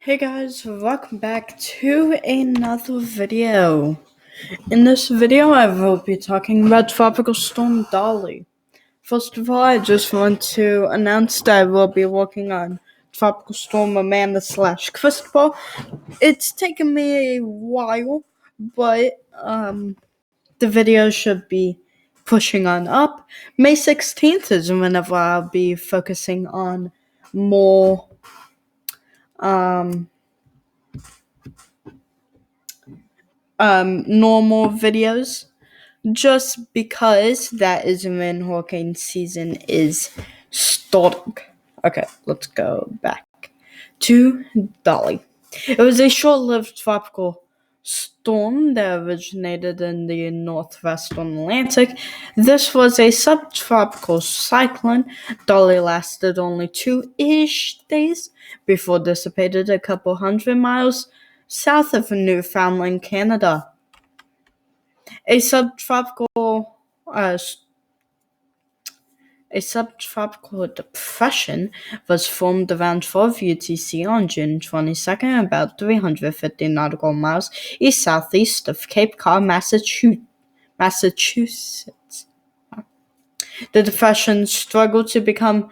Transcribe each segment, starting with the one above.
Hey guys, welcome back to another video. In this video, I will be talking about Tropical Storm Dolly. First of all, I just want to announce that I will be working on Tropical Storm Amanda / Cristobal. It's taken me a while, but the video should be pushing on up. May 16th is whenever I'll be focusing on more normal videos, just because that is when hurricane season is starting. Okay, let's go back to Dolly. It was a short-lived tropical storm that originated in the northwestern Atlantic. This was a subtropical cyclone. Dolly lasted only 2-ish days before dissipated a couple hundred miles south of Newfoundland, Canada. A subtropical depression was formed around 12 UTC on June 22nd, about 350 nautical miles east-southeast of Cape Cod, Massachusetts. The depression struggled to become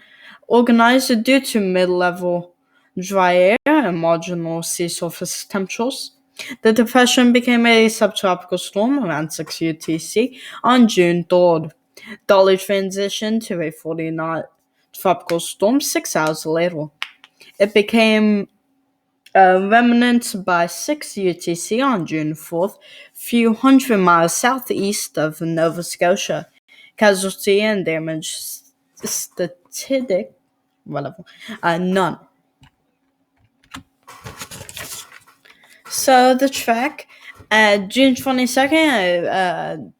organized due to mid-level dry air and marginal sea surface temperatures. The depression became a subtropical storm around 6 UTC on June 3rd. Dolly transitioned to a 40-knot tropical storm 6 hours later. It became a remnant by 6 UTC on June 4th, few hundred miles southeast of Nova Scotia. Casualty and damage statistic, none. So the track at June 22nd,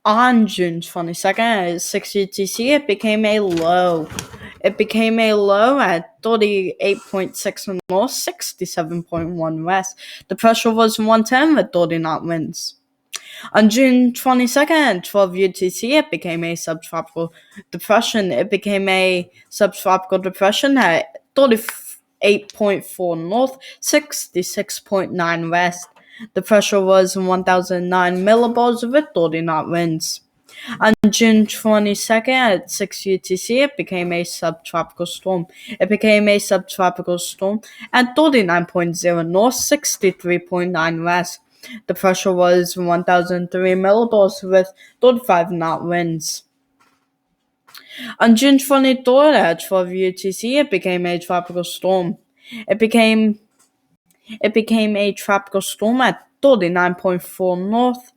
on June 22nd at 6 UTC, it became a low. It became a low at 38.6 north, 67.1 west. The pressure was 110 with 30 knot winds. On June 22nd at 12 UTC, it became a subtropical depression. It became a subtropical depression at 38.4 north, 66.9 west. The pressure was 1,009 millibars with 30 knot winds. On June 22nd at 6 UTC, it became a subtropical storm. It became a subtropical storm at 39.0 north, 63.9 west. The pressure was 1,003 millibars with 35 knot winds. On June 23rd at 12 UTC, it became a tropical storm. It became a tropical storm at 39.4 north,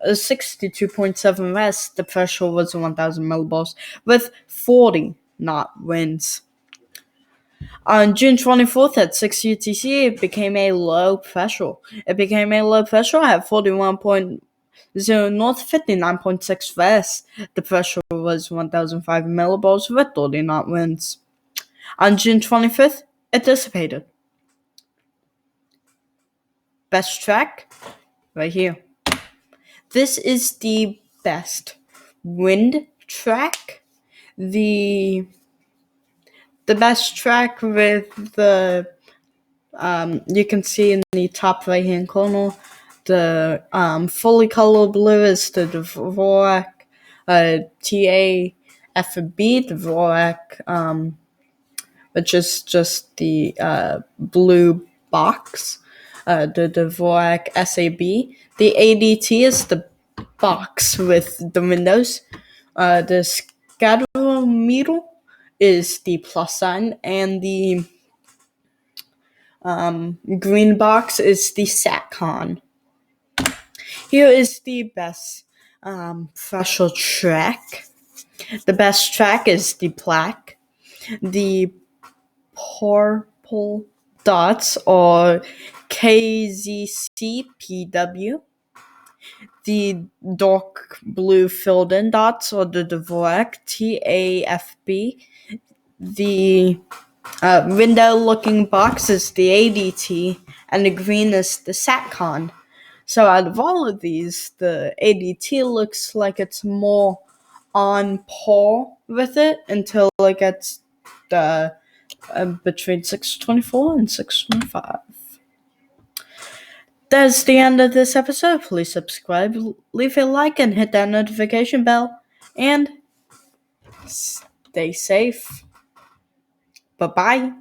62.7 west. The pressure was 1,000 millibars with 40 knot winds. On June 24th at 6 UTC, it became a low pressure. It became a low pressure at 41.0 north, 59.6 west. The pressure was 1,005 millibars with 30 knot winds. On June 25th, it dissipated. Best track, right here. This is the best wind track. The best track with the you can see in the top right hand corner, the fully colored blue is the Dvorak TAFB Dvorak, which is just the blue box. The Dvorak SAB. The ADT is the box with the windows. The scatterometer is the plus sign, and the green box is the SATCON. Here is the best special track. The best track is the black. The purple dots are KZCPW. The dark blue filled-in dots are the Dvorak TAFB. The window-looking box is the ADT, and the green is the SATCON. So out of all of these, the ADT looks like it's more on par with it until it gets the between 6:24 and 6:25. That's the end of this episode. Please subscribe, leave a like, and hit that notification bell. And stay safe. Bye-bye.